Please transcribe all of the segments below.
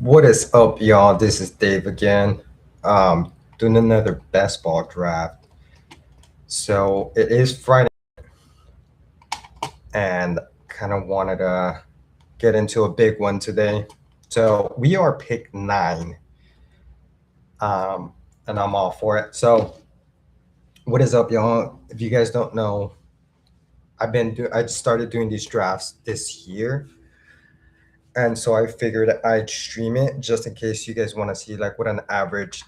What is up, y'all? This is Dave again, doing another best ball draft. So it is Friday, and kind of wanted to get into a big one today. So we are pick nine, um, and I'm all for it. So what is up, y'all? If you guys don't know, I started doing these drafts this year, and so I figured I'd stream it just in case you guys want to see like what an average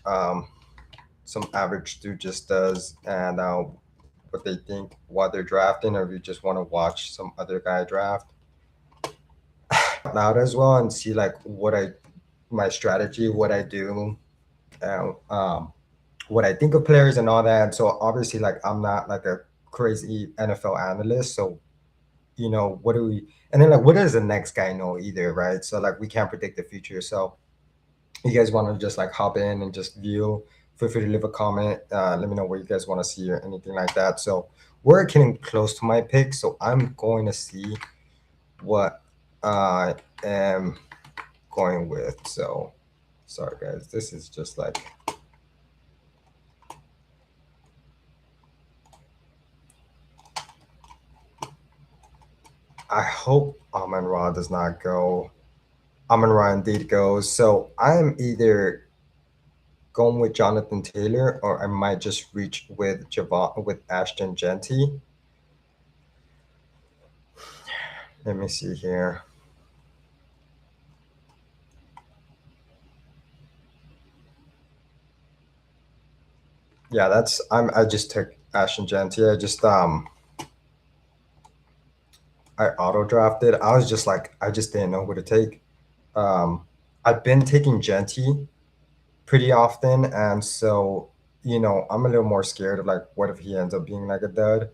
some average dude just does and what they think while they're drafting, or if you just want to watch some other guy draft out loud as well and see like my strategy, what I do, and what I think of players and all that. So obviously, like I'm not like a crazy NFL analyst, so what do we? And then like, what does the next guy know either, right? So like, we can't predict the future. So you guys want to just like hop in and just view, feel free to leave a comment. Let me know what you guys want to see or anything like that. So we're getting close to my pick, so I'm going to see what I am going with. So sorry guys, this is just like I hope Amon Ra does not go. Amon Ra indeed goes. So I'm either going with Jonathan Taylor or I might just reach with Ashton Genty. Let me see here. Yeah, I just took Ashton Genty. I auto drafted. I was just like I just didn't know who to take. Um I've been taking Genty pretty often, and so I'm a little more scared of like what if he ends up being like a dud.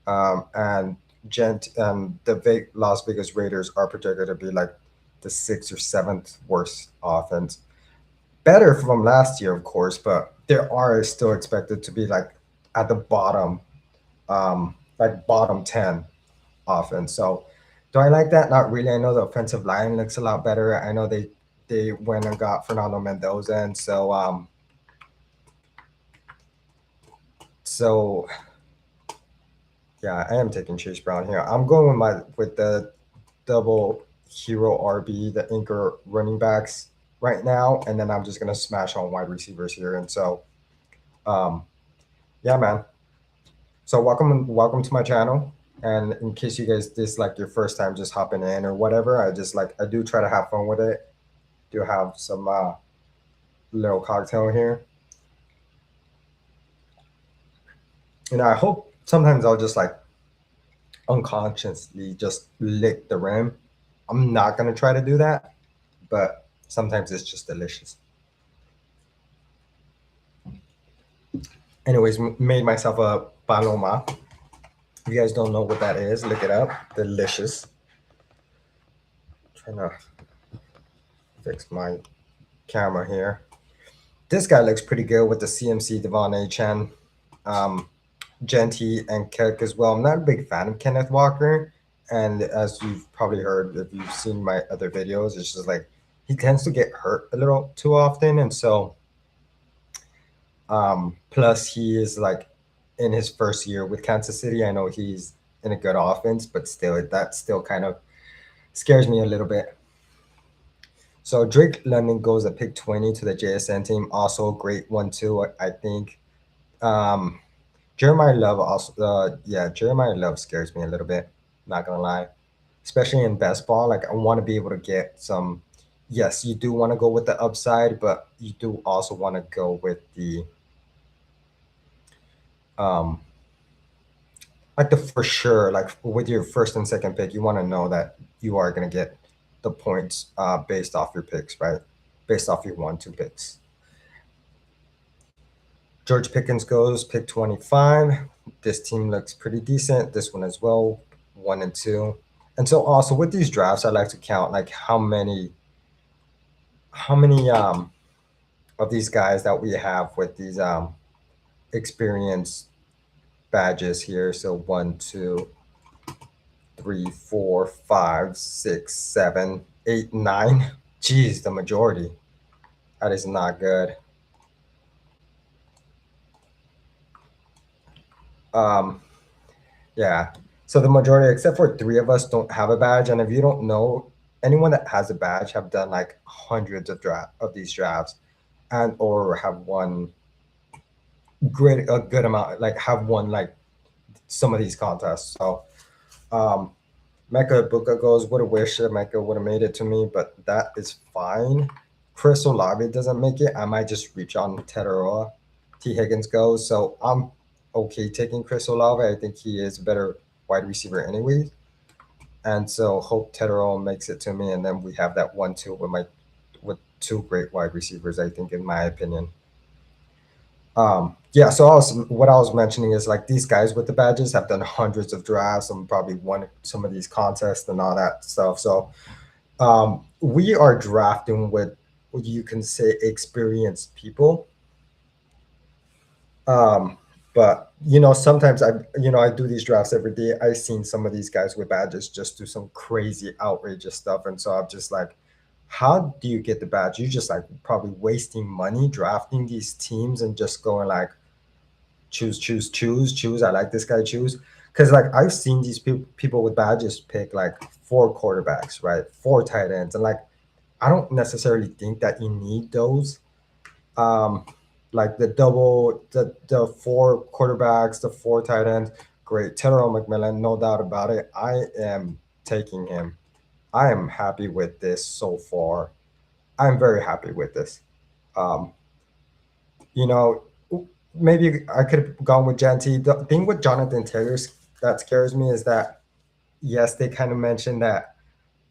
And the Las Vegas Raiders are projected to be like the sixth or seventh worst offense. Better from last year, of course, but they are still expected to be like at the bottom, like bottom 10 offense. So do I like that? Not really. I know the offensive line looks a lot better. I know they went and got Fernando Mendoza, and so yeah, I am taking Chase Brown here. I'm going with the double hero RB, the anchor running backs right now, and then I'm just gonna smash on wide receivers here. And so, um, yeah, man. So welcome to my channel. And in case you guys this like your first time just hopping in or whatever, I do try to have fun with it. Do have some little cocktail here. And I hope sometimes I'll just like unconsciously just lick the rim. I'm not gonna try to do that, but sometimes it's just delicious. Anyways, made myself a paloma. If you guys don't know what that is, look it up. Delicious. Trying to fix my camera here. This guy looks pretty good with the CMC Devon A. Chen, Genty, and Keck as well. I'm not a big fan of Kenneth Walker. And as you've probably heard, if you've seen my other videos, it's just like he tends to get hurt a little too often. And so, plus he is like in his first year with Kansas City. I know he's in a good offense, but still, that still kind of scares me a little bit. So Drake London goes at pick 20 to the JSN team. Also a great one too, I think. Um, Jeremiah Love also, yeah, Jeremiah Love scares me a little bit. Not gonna lie, especially in best ball. Like I want to be able to get some. Yes, you do want to go with the upside, but you do also want to go with the um like the for sure. Like with your first and second pick, you want to know that you are gonna get the points based off your picks, right? Based off your 1-2 picks. George Pickens goes pick 25. This team looks pretty decent. This one as well, 1 and 2. And so also with these drafts, I like to count like how many of these guys that we have with these experience badges here. So 1, 2, 3, 4, 5, 6, 7, 8, 9. Geez, the majority. That is not good. Um, yeah. So the majority, except for three of us, don't have a badge. And if you don't know, anyone that has a badge have done like hundreds of these drafts, and or have won great a good amount, like have won like some of these contests. So um, Mecca Buka goes, would have wished that Mecca would have made it to me, but that is fine. Chris Olave doesn't make it. I might just reach on Teteroa. T. Higgins goes, so I'm okay taking Chris Olave. I think he is a better wide receiver anyways. And so hope Teteroa makes it to me, and then we have that 1-2 with two great wide receivers, I think, in my opinion. Yeah, so what I was mentioning is like these guys with the badges have done hundreds of drafts and probably won some of these contests and all that stuff. So we are drafting with what you can say experienced people. Um, but sometimes I do these drafts every day. I've seen some of these guys with badges just do some crazy, outrageous stuff, and so I'm just like, how do you get the badge? You're just like probably wasting money drafting these teams and just going like, choose, choose, choose, choose. I like this guy, choose. Because like I've seen these people with badges pick like four quarterbacks, right? Four tight ends, and like I don't necessarily think that you need those. Um, like the four quarterbacks, the four tight ends, great. Terrell McMillan, no doubt about it. I am taking him. I am happy with this so far. I'm very happy with this. Um, you know, maybe I could have gone with Genty. The thing with Jonathan Taylor that scares me is that yes, they kind of mentioned that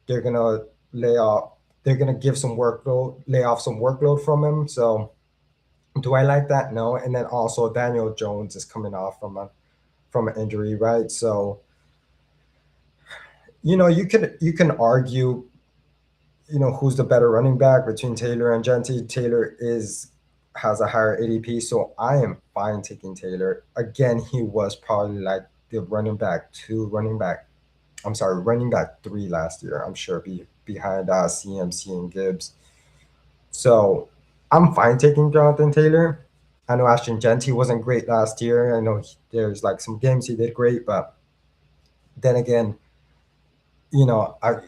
they're gonna lay off, they're gonna give some workload, lay off some workload from him. So do I like that? No. And then also Daniel Jones is coming off from an injury, right? So you can argue, who's the better running back between Taylor and Genty. Taylor has a higher ADP, so I am fine taking Taylor. Again, he was probably like the running back three last year. I'm sure behind CMC and Gibbs. So I'm fine taking Jonathan Taylor. I know Ashton Genty wasn't great last year. I know there's like some games he did great, but then again, I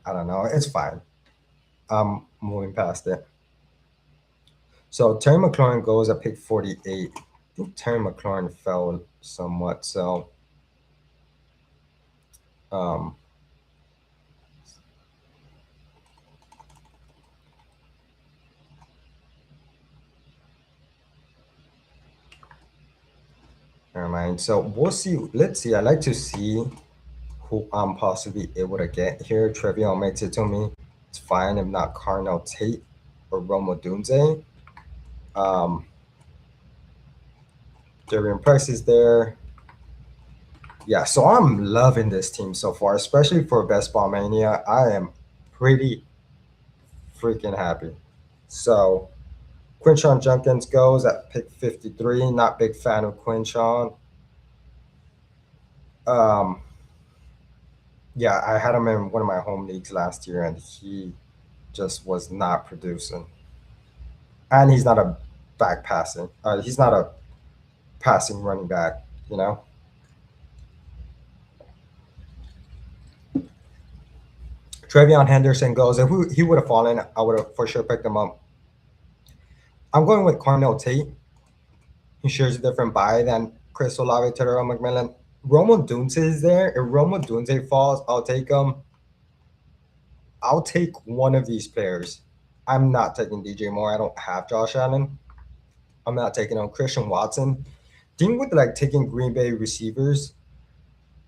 don't know. It's fine. I'm moving past it. So Terry McLaurin goes at pick 48. I think Terry McLaurin fell somewhat. So um, never mind. So we'll see. Let's see. I like to see who I'm possibly able to get here. Trevion makes it to me. It's fine. If not, Carnell Tate or Romo Dunze. Um, Darian Price is there. Yeah, so I'm loving this team so far, especially for Best Ball Mania. I am pretty freaking happy. So Quinshawn Jenkins goes at pick 53. Not big fan of Quinshawn. Um, yeah, I had him in one of my home leagues last year, and he just was not producing. And he's not a back passing. He's not a passing running back. You know. Trevion Henderson goes. If he would have fallen, I would have for sure picked him up. I'm going with Cornell Tate. He shares a different buy than Chris Olave, Terrell McMillan. Romo Dunze is there. If Romo Dunze falls, I'll take him. I'll take one of these players. I'm not taking DJ Moore. I don't have Josh Allen. I'm not taking on Christian Watson. Thing with like taking Green Bay receivers,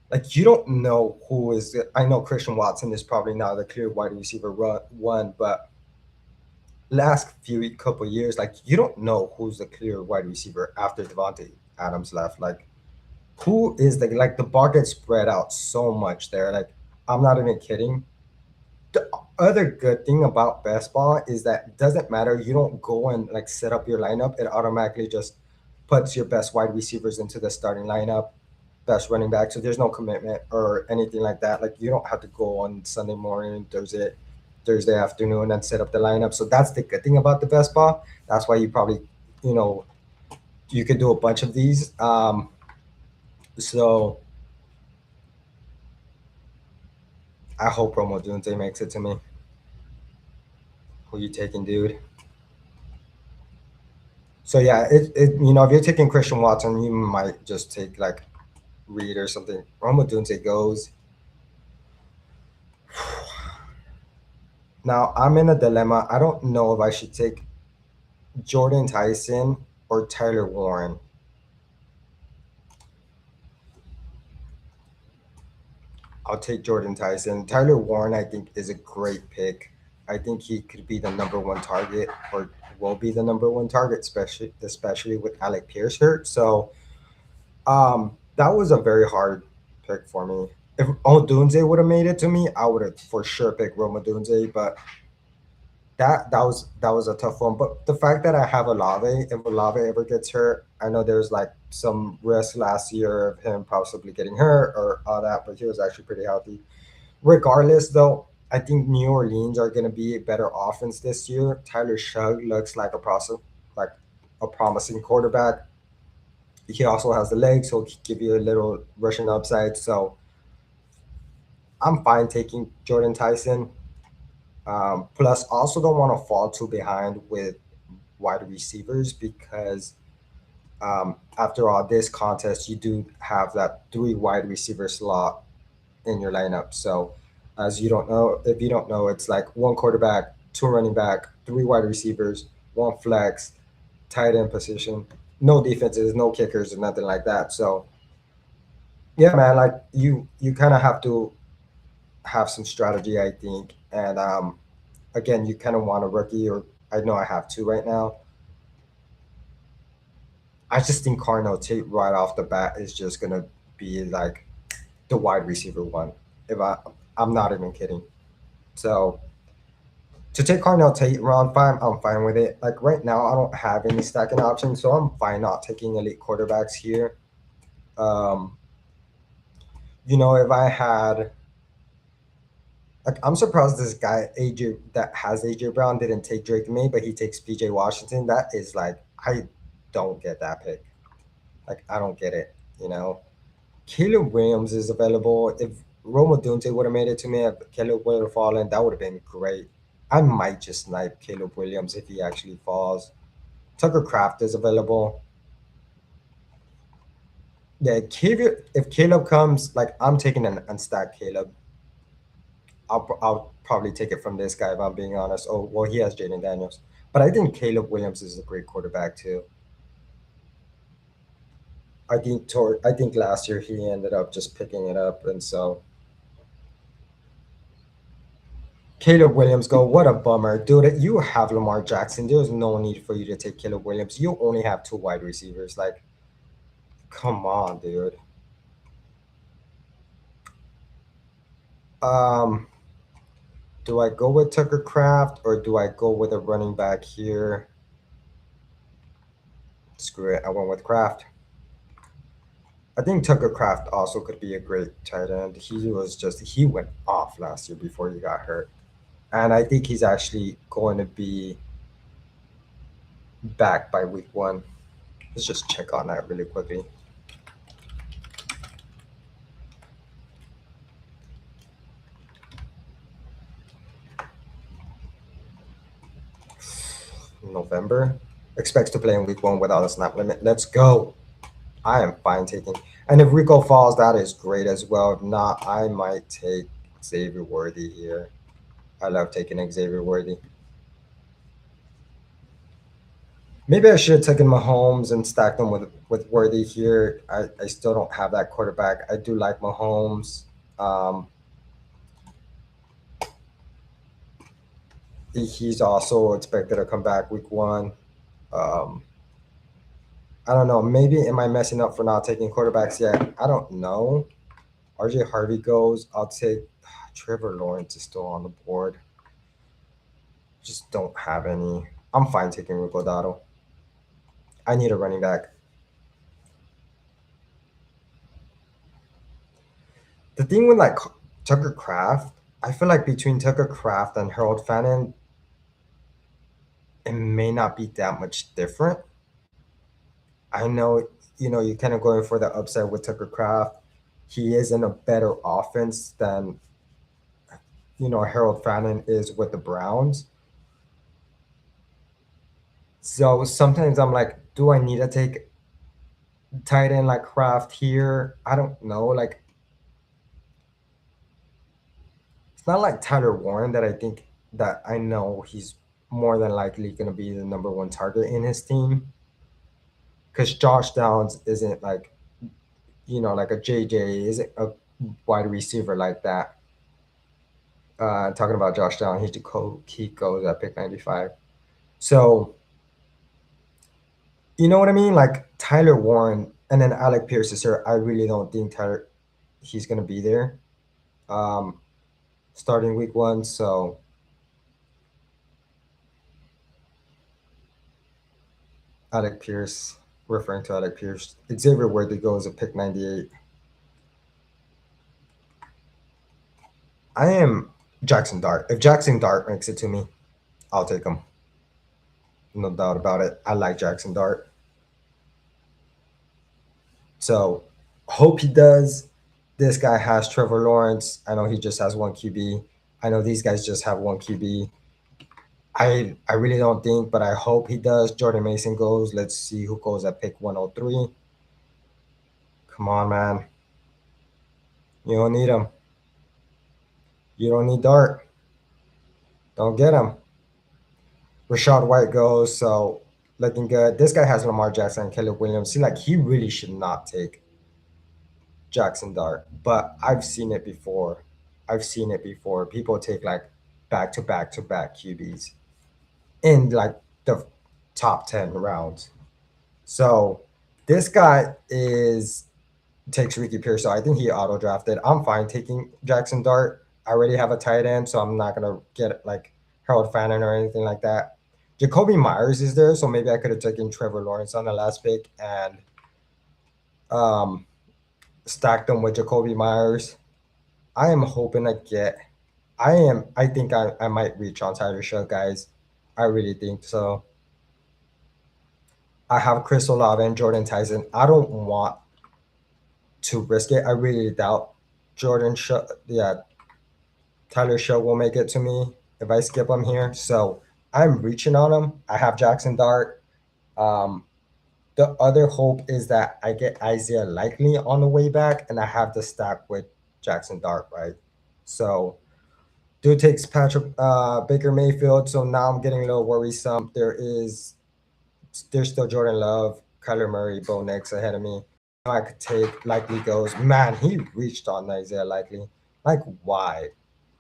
like you don't know who is. I know Christian Watson is probably not the clear wide receiver one, but last few couple years, like you don't know who's the clear wide receiver after Devontae Adams left. Like who is the bar gets spread out so much there. Like I'm not even kidding. The other good thing about best ball is that it doesn't matter. You don't go and like set up your lineup. It automatically just puts your best wide receivers into the starting lineup, best running back. So there's no commitment or anything like that. Like you don't have to go on Sunday morning, Thursday. Thursday afternoon and set up the lineup. So that's the good thing about the best ball. That's why you probably, you know, you could do a bunch of these. So I hope Romo Dunze makes it to me. Who you taking, dude? So yeah, if you're taking Christian Watson, you might just take like Reed or something. Romo Dunze goes. Now I'm in a dilemma. I don't know if I should take Jordan Tyson or Tyler Warren. I'll take Jordan Tyson. Tyler Warren, I think, is a great pick. I think he could be the number one target, or will be the number one target, especially with Alec Pierce hurt. So that was a very hard pick for me. If Odunze would have made it to me, I would have for sure picked Roma Dunze. But that was a tough one. But the fact that I have Olave, if Olave ever gets hurt, I know there's like some risk last year of him possibly getting hurt or all that, but he was actually pretty healthy. Regardless, though, I think New Orleans are going to be a better offense this year. Tyler Shug looks like a promising quarterback. He also has the legs, so he'll give you a little rushing upside. So I'm fine taking Jordan Tyson. Plus, also don't want to fall too behind with wide receivers because after all, this contest, you do have that three wide receiver slot in your lineup. So, as you don't know, if you don't know, it's like one quarterback, two running back, three wide receivers, one flex, tight end position, no defenses, no kickers, or nothing like that. So, yeah, man, like you kind of have to have some strategy, I think. And again, you kind of want a rookie, or I know I have two right now. I just think Cardinal Tate right off the bat is just gonna be like the wide receiver one. If I'm not even kidding. So to take Cardinal Tate round five, I'm fine with it. Like right now, I don't have any stacking options, so I'm fine not taking elite quarterbacks here. Um, if I had like, I'm surprised this guy AJ that has AJ Brown didn't take Drake May, but he takes PJ Washington. That is like I don't get that pick. Like I don't get it. You know, Caleb Williams is available. If Roma Dunte would have made it to me, if Caleb would have fallen, that would have been great. I might just snipe Caleb Williams if he actually falls. Tucker Craft is available. Yeah, if Caleb comes, like I'm taking an unstacked Caleb. I'll probably take it from this guy if I'm being honest. Oh well, he has Jaden Daniels, but I think Caleb Williams is a great quarterback too. I think last year he ended up just picking it up, and so Caleb Williams go. What a bummer, dude! You have Lamar Jackson. There's no need for you to take Caleb Williams. You only have two wide receivers. Like, come on, dude. Um, do I go with Tucker Craft or do I go with a running back here? Screw it. I went with Craft. I think Tucker Craft also could be a great tight end. He went off last year before he got hurt. And I think he's actually going to be back by week one. Let's just check on that really quickly. November. Expects to play in week one without a snap limit. Let's go. I am fine taking. And if Rico falls, that is great as well. If not, I might take Xavier Worthy here. I love taking Xavier Worthy. Maybe I should have taken Mahomes and stacked them with Worthy here. I still don't have that quarterback. I do like Mahomes. Um, he's also expected to come back week one. Um, I don't know. Maybe am I messing up for not taking quarterbacks yet? I don't know. RJ Harvey goes. I'll take Trevor Lawrence is still on the board. Just don't have any. I'm fine taking Rico Dotto. I need a running back. The thing with like Tucker Craft, I feel like between Tucker Craft and Harold Fannin, it may not be that much different. I know, you're kind of going for the upside with Tucker Craft. He is in a better offense than, Harold Fannin is with the Browns. So sometimes I'm like, do I need to take tight end like Kraft here? I don't know. Like, it's not like Tyler Warren that I think that I know he's more than likely going to be the number one target in his team. Because Josh Downs isn't like, like a JJ, isn't a wide receiver like that. Talking about Josh Downs, he goes at pick 95. So, you know what I mean? Like Tyler Warren and then Alec Pierce is here. I really don't think he's going to be there um, starting week one. So, Alec Pierce, referring to Alec Pierce. Xavier Worthy goes at pick 98. I am Jackson Dart. If Jackson Dart makes it to me, I'll take him. No doubt about it. I like Jackson Dart. So hope he does. This guy has Trevor Lawrence. I know he just has one QB. I know these guys just have one QB. I really don't think, but I hope he does. Jordan Mason goes. Let's see who goes at pick 103. Come on, man. You don't need him. You don't need Dart. Don't get him. Rashad White goes. So looking good. This guy has Lamar Jackson and Caleb Williams. See, like he really should not take Jackson Dart, but I've seen it before. I've seen it before. People take like back to back to back QBs in like the top 10 rounds. So this guy is takes Ricky Pierce. So I think he auto drafted. I'm fine taking Jackson Dart. I already have a tight end, so I'm not gonna get like Harold Fannin or anything like that. Jacoby Myers is there, so maybe I could have taken Trevor Lawrence on the last pick and um, stacked them with Jacoby Myers. I am hoping to get. I think I might reach on Tyler Show, guys. I really think so. I have Chris Olave and Jordan Tyson. I don't want to risk it. I really doubt Jordan Show. Yeah, Tyler Show will make it to me if I skip him here. So I'm reaching on him. I have Jackson Dart. Um, the other hope is that I get Isaiah Likely on the way back, and I have the stack with Jackson Dart, right? So dude takes Patrick Baker Mayfield, so now I'm getting a little worrisome. There's still Jordan Love, Kyler Murray, Bo Nix ahead of me. I could take Likely goes. Man, he reached on Isaiah Likely. Like why,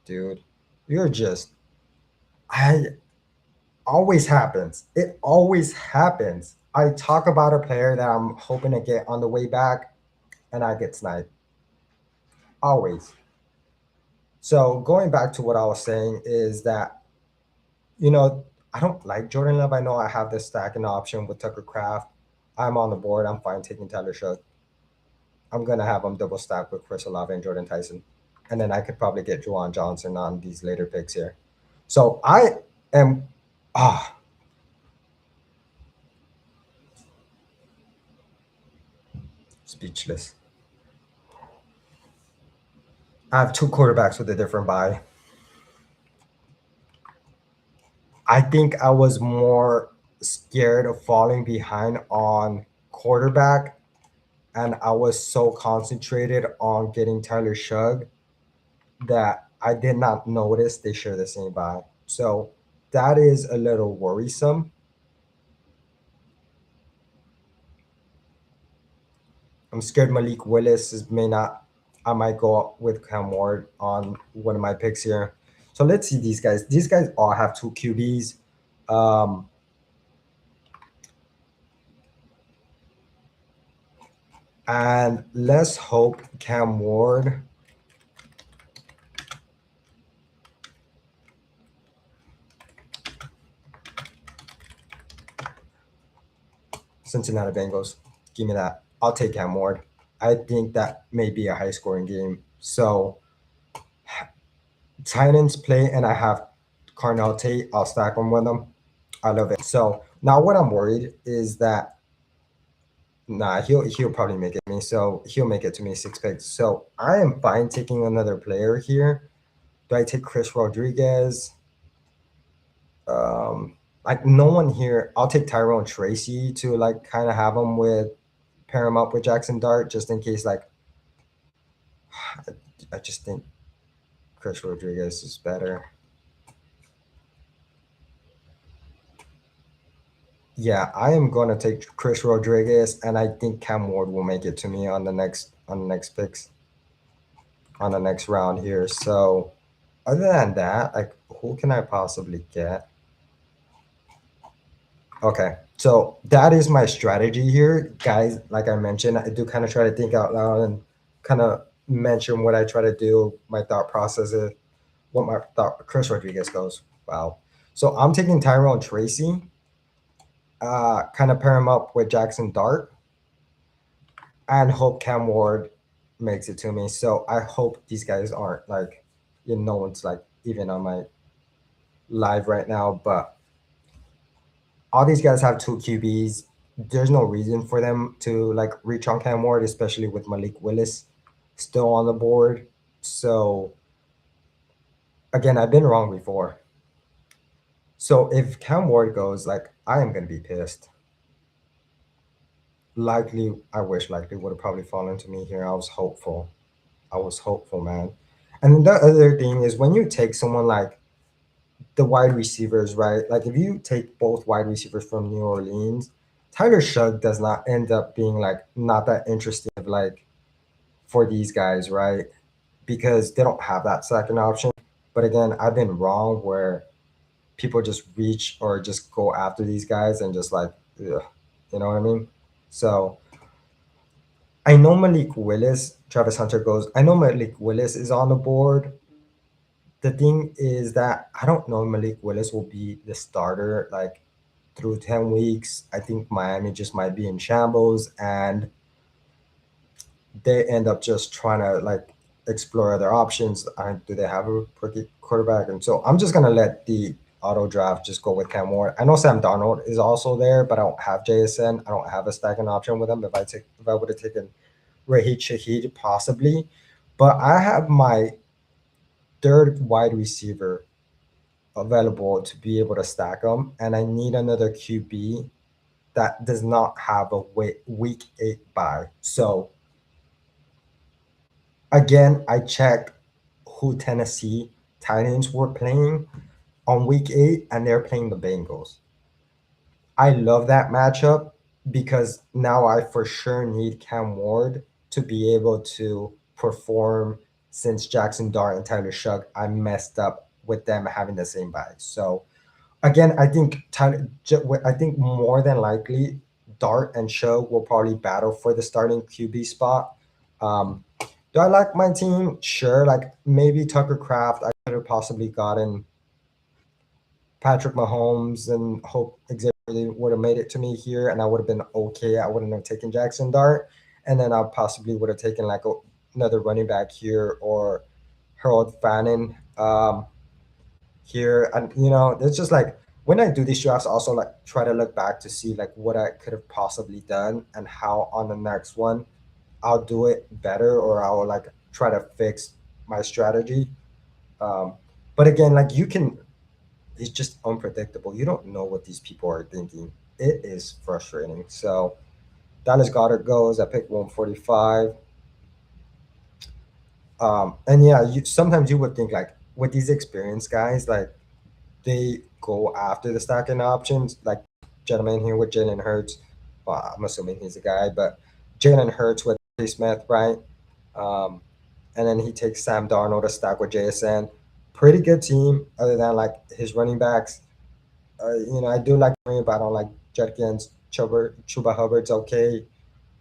dude? You're just I always happens. It always happens. I talk about a player that I'm hoping to get on the way back, and I get sniped. Always. So going back to what I was saying is that you know, I don't like Jordan Love. I know I have this stacking option with Tucker Craft. I'm on the board. I'm fine taking Tyler Shook. I'm gonna have him double stack with Chris Olave and Jordan Tyson, and then I could probably get Juwan Johnson on these later picks here. So I am ah speechless. I have two quarterbacks with a different buy. I think I was more scared of falling behind on quarterback, and I was so concentrated on getting Tyler Shug that I did not notice they share the same buy. So that is a little worrisome. I'm scared Malik Willis may not. I might go up with Cam Ward on one of my picks here. So let's see these guys. These guys all have two QBs. Um, and let's hope Cam Ward. Cincinnati Bengals. Give me that. I'll take Cam Ward. I think that may be a high scoring game. So Titans play and I have Carnell Tate, I'll stack them with them. I love it. So now what I'm worried is that nah, he'll probably make it to me. So he'll make it to me 6 picks. So I am fine taking another player here. Do I take Chris Rodriguez? Um, like no one here. I'll take Tyrone Tracy to like kind of have him with pair him up with Jackson Dart just in case. Like I just think Chris Rodriguez is better. Yeah, I am going to take Chris Rodriguez, and I think Cam Ward will make it to me on the next picks on the next round here. So other than that, like who can I possibly get? Okay, so that is my strategy here, guys. Like I mentioned, I do kind of try to think out loud and kind of mention what I try to do, my thought process is, what my thought. Chris Rodriguez goes. Wow. So I'm taking Tyrone Tracy, kind of pair him up with Jackson Dart, and hope Cam Ward makes it to me. So I hope these guys aren't like, no one's like even on my live right now, but all these guys have two QBs. There's no reason for them to like reach on Cam Ward, especially with Malik Willis still on the board. So again, I've been wrong before. So if Cam Ward goes, like I am gonna be pissed. Likely, I wish likely would have probably fallen to me here. I was hopeful. I was hopeful, man. And the other thing is when you take someone like the wide receivers, right? Like if you take both wide receivers from New Orleans, Tyler Shug does not end up being like not that interesting like for these guys, right? Because they don't have that second option. But again, I've been wrong where people just reach or just go after these guys and just like, ugh, you know what I mean? So I know Malik Willis, Travis Hunter goes. I know Malik Willis is on the board. The thing is that I don't know Malik Willis will be the starter like through 10 weeks. I think Miami just might be in shambles and they end up just trying to like explore other options. Do they have a rookie quarterback? And so I'm just going to let the auto draft just go with Cam Ward. I know Sam Darnold is also there, but I don't have JSN. I don't have a stacking option with him. If I would have taken Rahid Shaheed, possibly. But I have my third wide receiver available to be able to stack them, and I need another QB that does not have a week 8 bye. So again, I checked who Tennessee Titans were playing on week 8, and they're playing the Bengals. I love that matchup because now I for sure need Cam Ward to be able to perform since Jackson Dart and Tyler Shug, I messed up with them having the same bye. So again, I think more than likely Dart and Shug will probably battle for the starting QB spot. Do I like my team? Sure. Like maybe Tucker Craft, I could have possibly gotten Patrick Mahomes and hope Xavier would have made it to me here, and I would have been okay. I wouldn't have taken Jackson Dart, and then I possibly would have taken like another running back here or Harold Fannin here. And it's just like when I do these drafts, I also like try to look back to see like what I could have possibly done and how on the next one I'll do it better or I'll like try to fix my strategy. Um, but again, like it's just unpredictable. You don't know what these people are thinking. It is frustrating. So Dallas Goddard goes at pick 145. And yeah, sometimes you would think like with these experienced guys, like they go after the stacking options. Like gentleman here with Jalen Hurts. Well, I'm assuming he's a guy, but Jalen Hurts with T. Smith, right? Um, and then he takes Sam Darnold to stack with JSN. Pretty good team, other than like his running backs. I do like him, but I don't like Judkins. Chuba Hubbard's okay,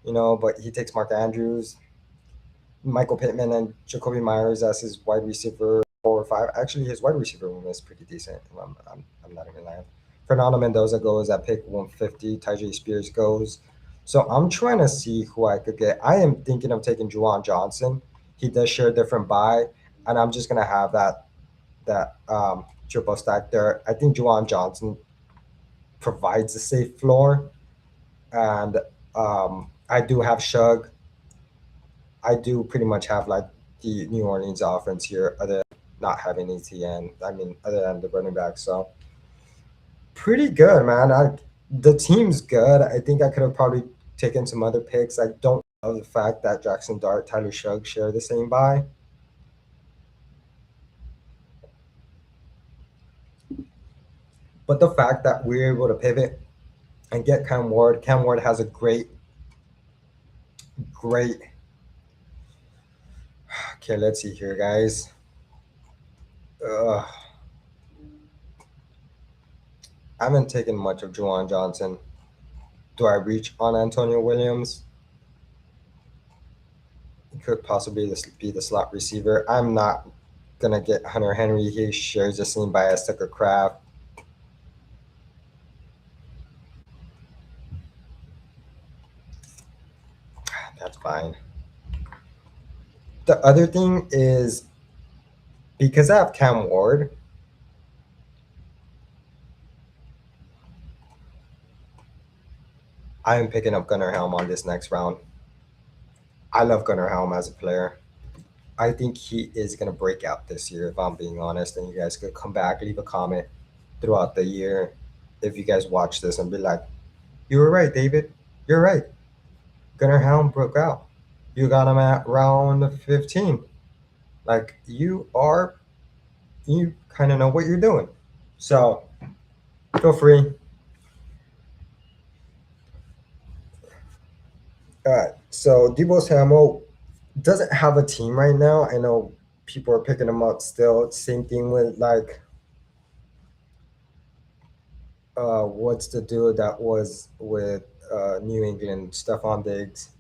but he takes Mark Andrews, Michael Pittman, and Jacoby Myers as his wide receiver 4 or 5. Actually, his wide receiver room is pretty decent. I'm not even lying. Fernando Mendoza goes at pick 150. Tajay Spears goes. So I'm trying to see who I could get. I am thinking of taking Juwan Johnson. He does share a different buy, and I'm just gonna have that. that triple stack there. I think Juwan Johnson provides a safe floor, and I do have Shug. I do pretty much have like the New Orleans offense here, other than not having ETN. I mean, other than the running back. So pretty good, man. The team's good. I think I could have probably taken some other picks. I don't love the fact that Jackson Dart, Tyler Shug share the same buy. But the fact that we're able to pivot and get Cam Ward. Cam Ward has a great. Okay, let's see here, guys. I haven't taken much of Juwan Johnson. Do I reach on Antonio Williams? He could possibly be the slot receiver. I'm not gonna get Hunter Henry. He shares the same bias Tucker Craft. That's fine. The other thing is because I have Cam Ward, I am picking up Gunnar Helm on this next round. I love Gunnar Helm as a player. I think he is going to break out this year, if I'm being honest. And you guys could come back, leave a comment throughout the year if you guys watch this and be like, you were right, David. You're right. Gunnar Helm broke out. You got him at round 15. Like, you kind of know what you're doing. So, feel free. All right. So, Debo Samuel doesn't have a team right now. I know people are picking him up still. Same thing with like what's the dude that was with New England, Stephon Diggs.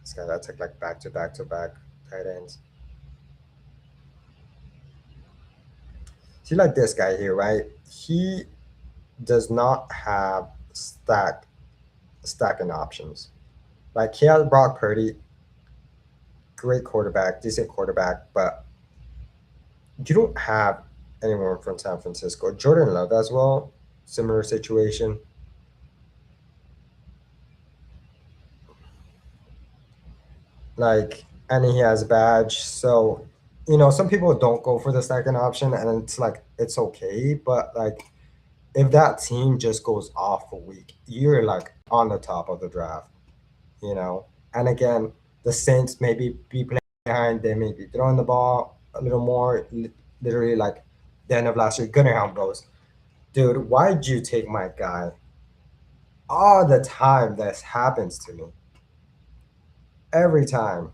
This guy that took like back to back to back tight ends. See, like this guy here, right? He does not have stacking options. Like he has Brock Purdy, great quarterback, decent quarterback, but you don't have anyone from San Francisco. Jordan Love as well, similar situation. Like, and he has a badge. So, some people don't go for the second option, and it's like it's okay. But like, if that team just goes off a week, you're like on the top of the draft. And again, the Saints maybe be playing behind. They may be throwing the ball a little more. Literally, like the end of last year, Gunnar goes, dude, why'd you take my guy? All the time this happens to me. Every time.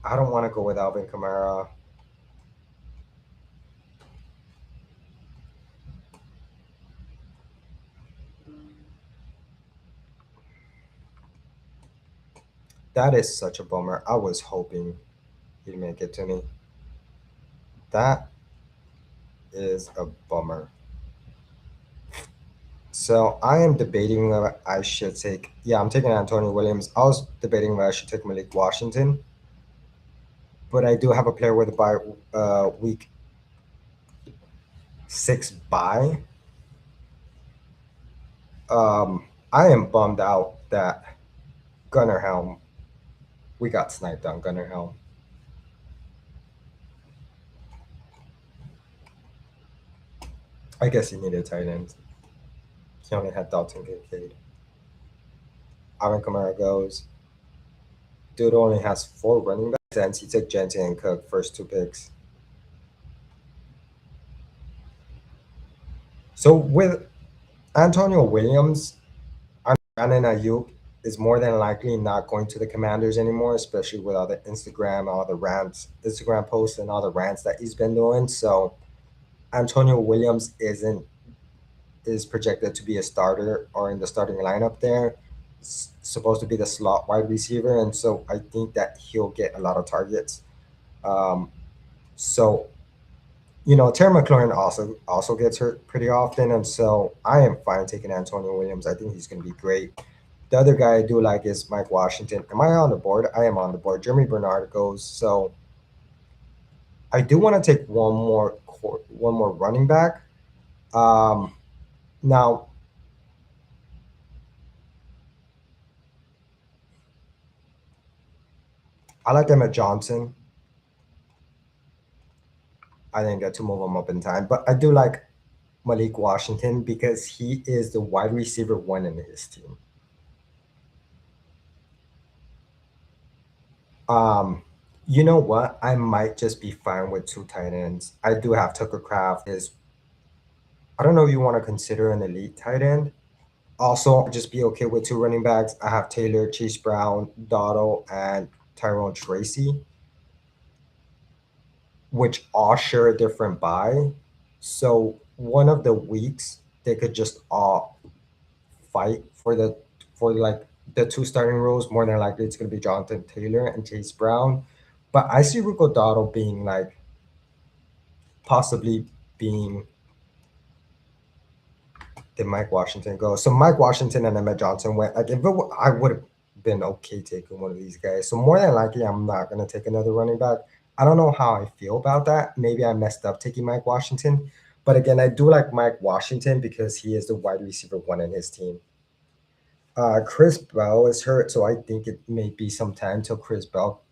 I don't want to go with Alvin Kamara. That is such a bummer. I was hoping he'd make it to me. That is a bummer. So I am debating whether I should take. Yeah, I'm taking Antonio Williams. I was debating whether I should take Malik Washington, but I do have a player with a week 6 bye. I am bummed out that Gunnar Helm. We got sniped on Gunnar Helm. I guess he needed a tight end. He only had Dalton Kincaid. Alvin Kamara goes. Dude only has 4 running backs, and he took Jensen and Cook first 2 picks. So with Antonio Williams, Brandon Ayuk is more than likely not going to the Commanders anymore, especially with all the Instagram posts, and all the rants that he's been doing. So Antonio Williams is projected to be a starter or in the starting lineup there. Supposed to be the slot wide receiver, and so I think that he'll get a lot of targets. So Terry McLaurin also gets hurt pretty often, and so I am fine taking Antonio Williams. I think he's going to be great. The other guy I do like is Mike Washington. Am I on the board? I am on the board. Jeremy Bernard goes. So I do want to take one more running back. Um, Now I like Emmett Johnson. I didn't get to move him up in time, but I do like Malik Washington because he is the wide receiver one in his team. Um, you know what? I might just be fine with two tight ends. I do have Tucker Craft. Is I don't know if you want to consider an elite tight end. Also, just be okay with two running backs. I have Taylor, Chase Brown, Dotto, and Tyrone Tracy, which all share a different buy. So one of the weeks they could just all fight for like the two starting roles. More than likely, it's gonna be Jonathan Taylor and Chase Brown. But I see Rico Dotto being like possibly being did Mike Washington go? So Mike Washington and Emmett Johnson went. Like if I would have been okay taking one of these guys. So more than likely, I'm not gonna take another running back. I don't know how I feel about that. Maybe I messed up taking Mike Washington, but again, I do like Mike Washington because he is the wide receiver one in his team. Chris Bell is hurt, so I think it may be some time till Chris Bell,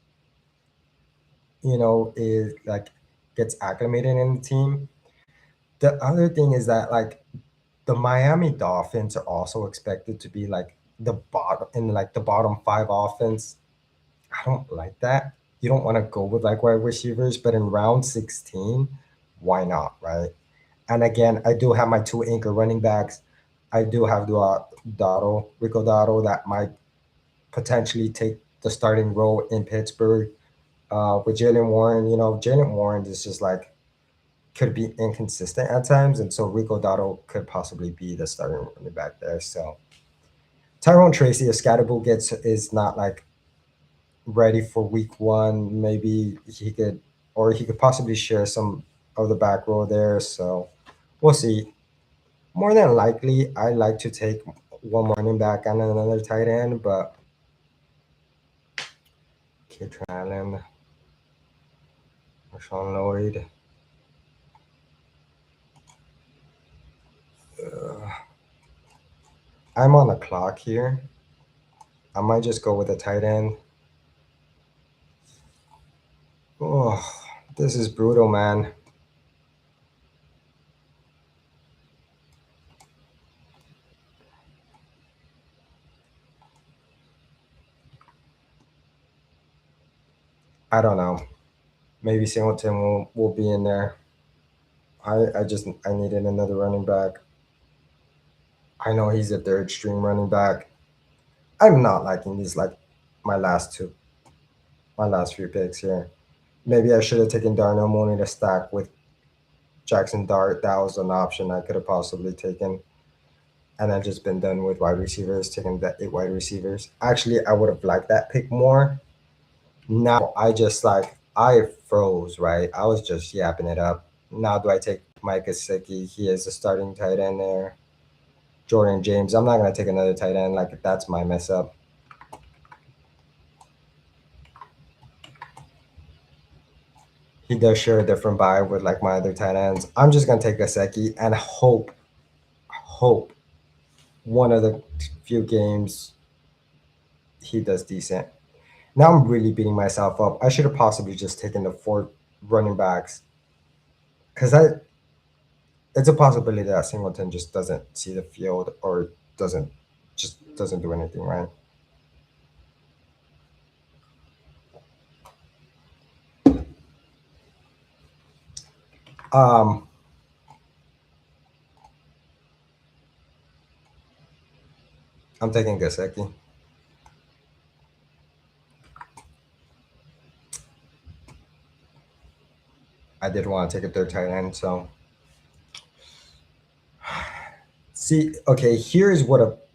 is like gets acclimated in the team. The other thing is that like the Miami Dolphins are also expected to be like the bottom in like the bottom five offense. I don't like that. You don't want to go with like wide receivers, but in round 16, why not, right? And again, I do have my two anchor running backs. I do have Rico Dotto, that might potentially take the starting role in Pittsburgh. With Jalen Warren, Jalen Warren is just like could be inconsistent at times, and so Rico Dotto could possibly be the starting running back there. So Tyrone Tracy, if Scatterbull gets is not like ready for week one, maybe he could possibly share some of the back row there. So we'll see. More than likely, I like to take one more running back and another tight end, but Kid Allen, Marshawn Lloyd. Uh, I'm on the clock here. I might just go with a tight end. Oh, this is brutal, man. I don't know. Maybe Singleton will be in there. I needed another running back. I know he's a third string running back. I'm not liking these like my last two, my last few picks here. Maybe I should have taken Darnell Mooney to stack with Jackson Dart. That was an option I could have possibly taken. And I've just been done with wide receivers, taking the eight wide receivers. Actually, I would have liked that pick more. Now I froze, right? I was just yapping it up. Now do I take Mike Gesicki? He is a starting tight end there. Jordan James. I'm not gonna take another tight end. Like that's my mess up. He does share a different vibe with like my other tight ends. I'm just gonna take Gesicki and hope one of the few games he does decent. Now I'm really beating myself up. I should have possibly just taken the four running backs because I it's a possibility that Singleton just doesn't see the field or doesn't doesn't do anything right. Um, I'm taking Gasecki. I did want to take a third tight end, so see. Okay, here's what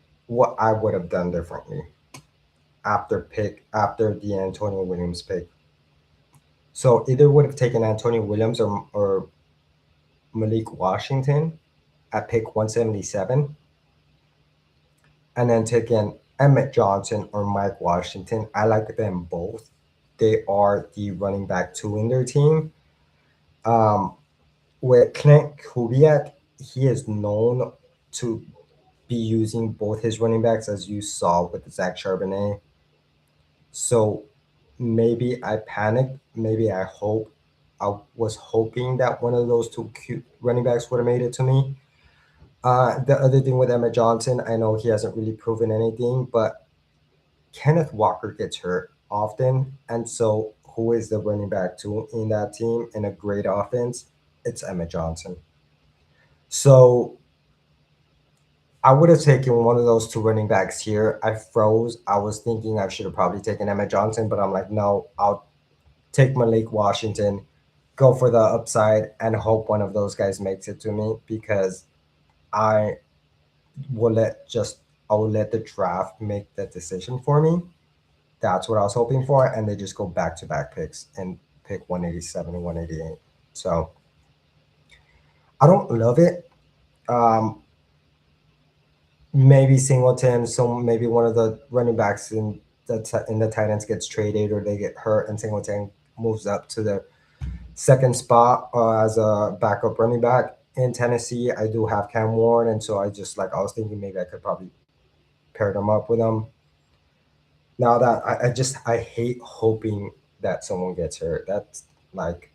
I would have done differently after the Antonio Williams pick. So either would have taken Antonio Williams or Malik Washington at pick 177, and then taking Emmett Johnson or Mike Washington. I like them both. They are the running back two in their team. Um, with Clint Kubiak, he is known to be using both his running backs, as you saw with Zach Charbonnet. So maybe I panicked. Maybe I was hoping that one of those two cute running backs would have made it to me. The other thing with Emmett Johnson, I know he hasn't really proven anything, but Kenneth Walker gets hurt often. And so who is the running back two in that team in a great offense? It's Emmett Johnson. So I would have taken one of those two running backs here. I froze. I was thinking I should have probably taken Emmett Johnson, but I'm like, no, I'll take Malik Washington, go for the upside, and hope one of those guys makes it to me because I will let just I will let the draft make the decision for me. That's what I was hoping for, and they just go back to back picks and pick 187 and 188. So I don't love it. Um, maybe Singleton, so maybe one of the running backs in the tight ends gets traded or they get hurt, and Singleton moves up to the second spot as a backup running back. In Tennessee, I do have Cam Warren, and so I was thinking maybe I could probably pair them up with him. Now that I hate hoping that someone gets hurt. That's like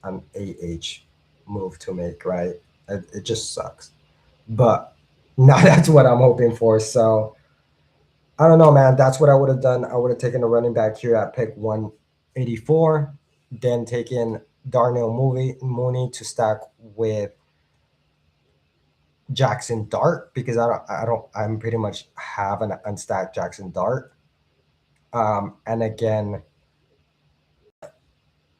an AH move to make, right? It just sucks. But now that's what I'm hoping for. So I don't know, man. That's what I would have done. I would have taken a running back here at pick 184, then taken Mooney to stack with Jackson Dart because I'm pretty much have an unstacked Jackson Dart. And again,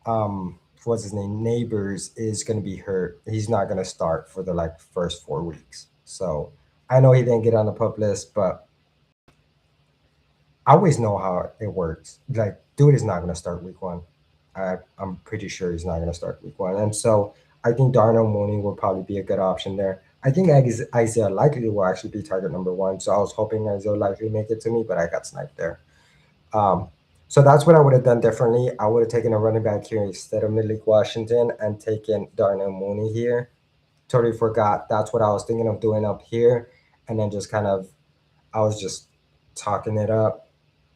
what's his name? Neighbors is going to be hurt. He's not going to start for the like first 4 weeks. So I know he didn't get on the pup list, but I always know how it works. Like, dude is not going to start week one. I'm pretty sure he's not going to start week one. And so I think Darnell Mooney will probably be a good option there. I think Isaiah Likely will actually be target number one. So I was hoping Isaiah Likely make it to me, but I got sniped there. Um, so that's what I would have done differently. I would have taken a running back here instead of Malik Washington and taken Darnell Mooney here. Totally forgot. That's what I was thinking of doing up here. And then just kind of, I was just talking it up,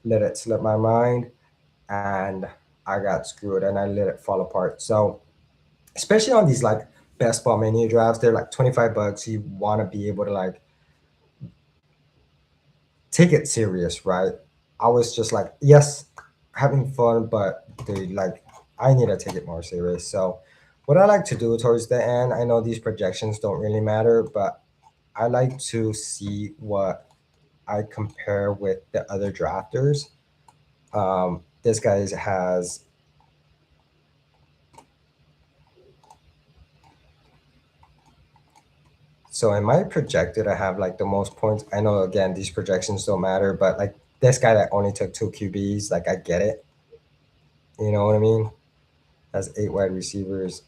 let it slip my mind, and I got screwed and I let it fall apart. So, especially on these like best ball mania drafts, they're like 25 bucks. You want to be able to like take it serious, right? I was just like, yes, having fun, but they like, I need to take it more serious. So, what I like to do towards the end, I know these projections don't really matter, but I like to see what I compare with the other drafters. This guy has, so am I projected to have like the most points? I know again these projections don't matter, but like this guy that only took two QBs, like I get it. You know what I mean? Has eight wide receivers.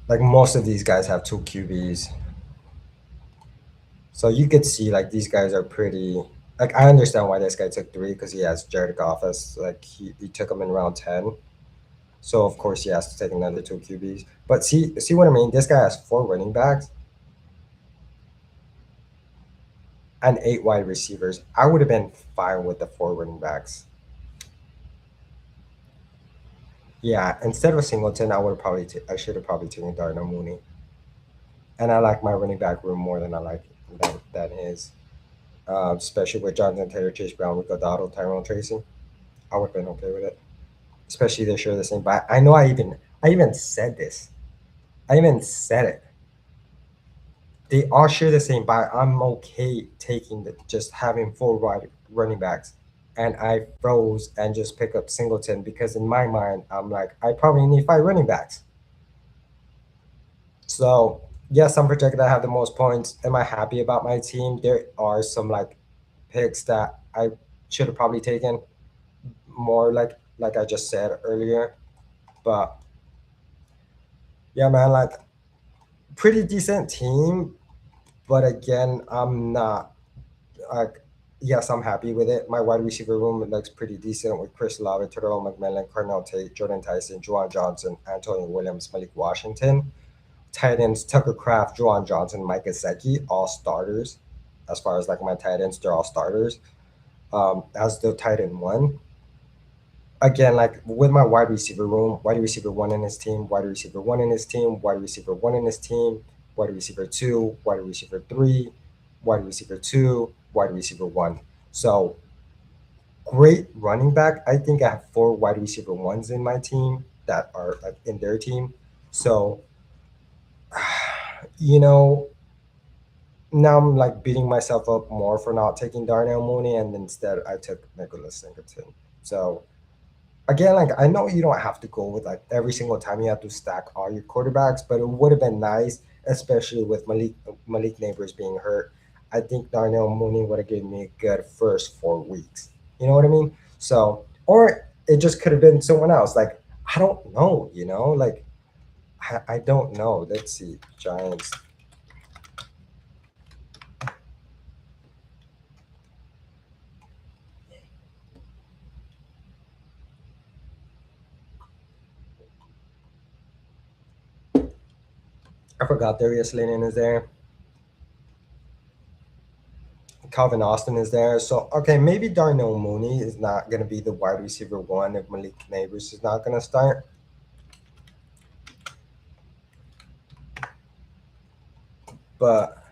Like most of these guys have two QBs. So you could see like these guys are pretty like I understand why this guy took three because he has Jared Goff as like he took him in round 10. So of course he has to take another two QBs. But see what I mean? This guy has four running backs and eight wide receivers. I would have been fine with the four running backs. Yeah, instead of Singleton, I should have probably taken Darnell Mooney. And I like my running back room more than I like than his. Especially with Jonathan Taylor, Chase Brown, Rico Dotto, Tyrone Tracy. I would have been okay with it. Especially they share the same. But I know I even said this. I even said it. They all share the same. But I'm okay taking the just having full running backs. And I froze and just pick up Singleton because in my mind I'm like I probably need five running backs. So yes, I'm projected to have the most points. Am I happy about my team? There are some like picks that I should have probably taken more like I just said earlier. But yeah, man, like pretty decent team. But again, I'm not like yes, I'm happy with it. My wide receiver room looks pretty decent with Chris Olave, Terrell McMillan, Cardinal Tate, Jordan Tyson, Juwan Johnson, Antonio Williams, Malik Washington. Tight ends Tucker Craft, Juwan Johnson, Mike Gesicki, all starters. As far as like my tight ends, they're all starters. As the tight end one, again, like with my wide receiver room, wide receiver one in his team, wide receiver one in his team, wide receiver one in his team, wide receiver two, wide receiver three, wide receiver two, wide receiver one. So great running back. I think I have four wide receiver ones in my team that are like in their team. So, you know, now I'm like beating myself up more for not taking Darnell Mooney, and instead I took Nicholas Singleton. So again, like I know you don't have to go with like every single time you have to stack all your quarterbacks, but it would have been nice, especially with Malik Neighbors being hurt. I think Darnell Mooney would have given me a good first 4 weeks. You know what I mean? So, or it just could have been someone else. Like I don't know. Like I don't know. Let's see, Giants. I forgot Darius Slayton is there. Calvin Austin is there. So okay, maybe Darnell Mooney is not gonna be the wide receiver one if Malik Neighbors is not gonna start. But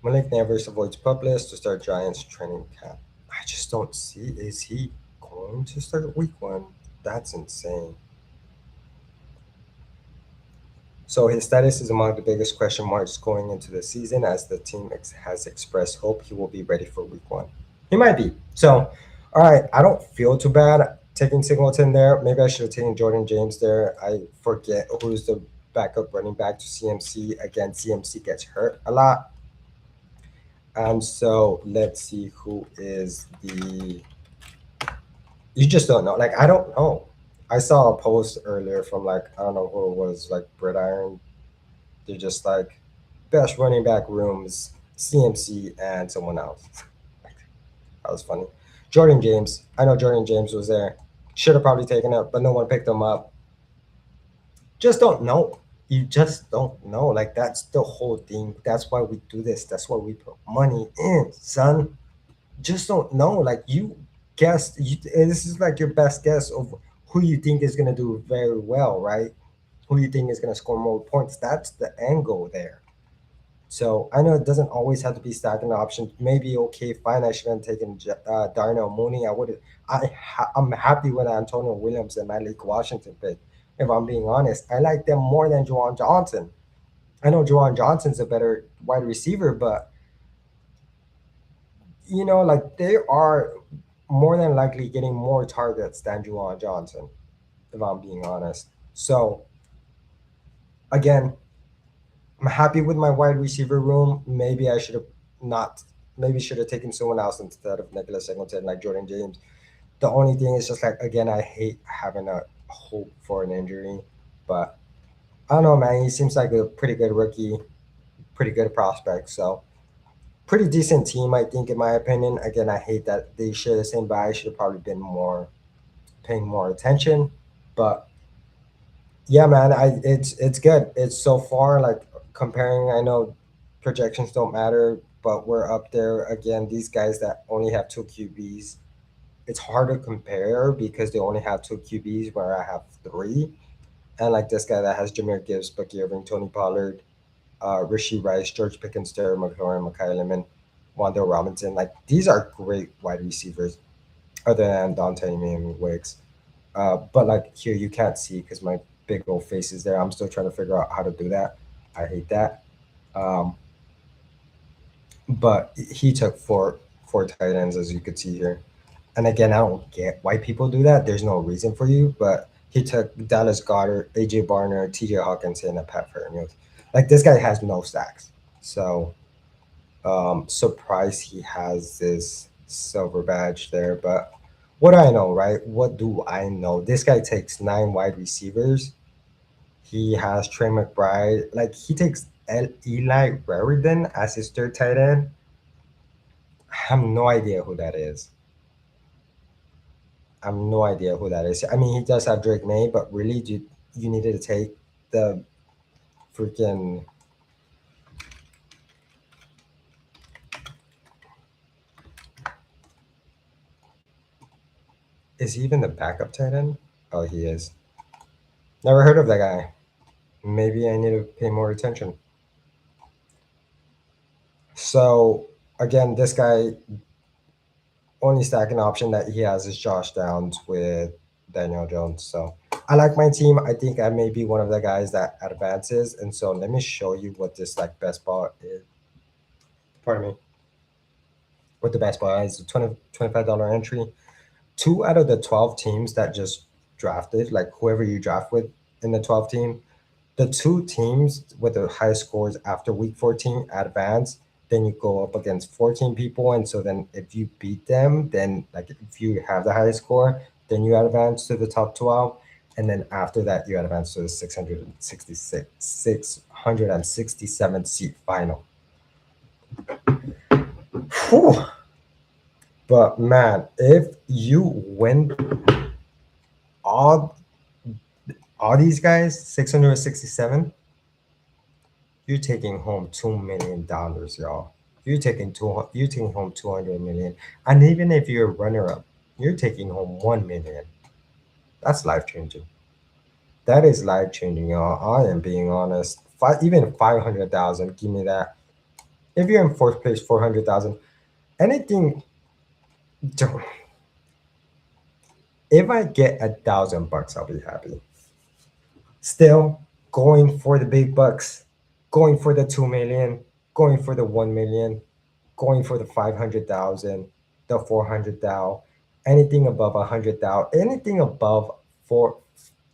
Malik Neighbors avoids pup list to start Giants training camp. I just don't see. Is he going to start week one? That's insane. So his status is among the biggest question marks going into the season, as the team has expressed hope he will be ready for week one. He might be. So, all right, I don't feel too bad taking Singleton there. Maybe I should have taken Jordan James there. I forget who's the backup running back to CMC. Again, CMC gets hurt a lot. And so let's see who is the. You just don't know. Like, I don't know. I saw a post earlier from like, I don't know who it was, like Iron. They're just like best running back rooms, CMC and someone else. That was funny. Jordan James. I know Jordan James was there. Should have probably taken it, but no one picked him up. Just don't know. You just don't know. Like that's the whole thing. That's why we do this. That's why we put money in, son. Just don't know. Like you guess. This is like your best guess of who you think is gonna do very well, right? Who you think is gonna score more points. That's the angle there. So I know it doesn't always have to be stacking options. Maybe okay, fine. I shouldn't have taken Darnell Mooney. I would. I'm happy with Antonio Williams and Malik Washington pick. If I'm being honest, I like them more than Juwan Johnson. I know Juwan Johnson's a better wide receiver, but like they are more than likely getting more targets than Juwan Johnson. If I'm being honest. So again, I'm happy with my wide receiver room. Maybe I should have not. Maybe should have taken someone else instead of Nicholas Singleton, like Jordan James. The only thing is just like again, I hate having a hope for an injury, but I don't know, man. He seems like a pretty good rookie, pretty good prospect. So pretty decent team, I think, in my opinion. Again, I hate that they share the same buy. I should have probably been more paying more attention, but yeah, man, it's good. It's so far like comparing. I know projections don't matter, but we're up there again. These guys that only have two QBs, it's hard to compare because they only have two QBs where I have three, and like this guy that has Jameer Gibbs, Bucky Irving, Tony Pollard, Rishi Rice, George Pickens, Terry McLaurin, Mekhi Lemon, Wando Robinson. Like these are great wide receivers, other than Dante Miami Wicks. But like here, you can't see because my big old face is there. I'm still trying to figure out how to do that. I hate that. Um, but he took four tight ends, as you could see here. And again, I don't get why people do that. There's no reason for you, but he took Dallas Goddard, AJ Barner, TJ Hawkinson, and Pat Fairfield. Like this guy has no stacks. So surprised he has this silver badge there. But what do I know, right? What do I know? This guy takes nine wide receivers. He has Trey McBride. Like he takes Eli Raridan as his third tight end. I have no idea who that is. I have no idea who that is. I mean, he does have Drake May, but really, you needed to take the freaking. Is he even the backup tight end? Oh, he is. Never heard of that guy. Maybe I need to pay more attention. So again, this guy only stacking option that he has is Josh Downs with Daniel Jones. So I like my team. I think I may be one of the guys that advances. And so let me show you what this like best ball is. Pardon me. What the best ball is. $25 entry. 2 out of the 12 teams that just drafted, like whoever you draft with in the 12 team, the 2 teams with the highest scores after week 14 advance. Then you go up against 14 people, and so then if you beat them, then like if you have the highest score, then you advance to the top 12, and then after that you advance to the 667 seat final. Whew. But man, if you win all all these guys, 667, you're taking home $2 million, y'all. You're taking home 200 million. And even if you're a runner up, you're taking home 1 million. That's life changing. That is life changing, y'all. I am being honest. Even 500,000, give me that. If you're in fourth place, 400,000. Anything. If I get $1,000, I'll be happy. Still going for the big bucks, going for the 2 million, going for the 1 million, going for the 500,000, the 400,000, anything above 100,000, anything above for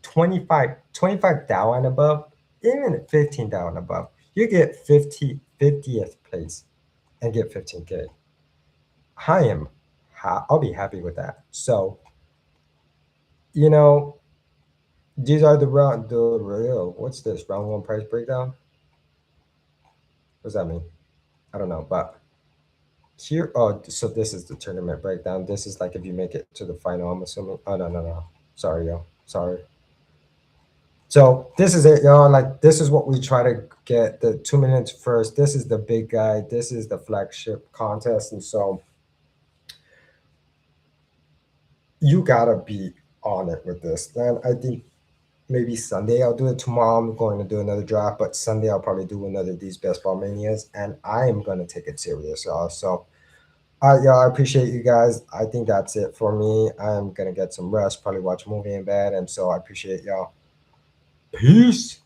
25,000 and above, even 15,000 above, you get 50th place and get 15K. I am, I'll be happy with that. So, you know, these are the real, what's this, round one price breakdown? What does that mean? I don't know, but here, oh, so this is the tournament breakdown. This is like if you make it to the final, I'm assuming. Oh, no, no, no. Sorry, yo. Sorry. So this is it, y'all. Like, this is what we try to get the 2 million first. This is the big guy. This is the flagship contest. And so you gotta be on it with this. And I think maybe Sunday I'll do it. Tomorrow I'm going to do another draft, but Sunday I'll probably do another of these best ball manias. And I am gonna take it serious, y'all. So all right, y'all. I appreciate you guys. I think that's it for me. I'm gonna get some rest, probably watch a movie in bed, and so I appreciate y'all. Peace.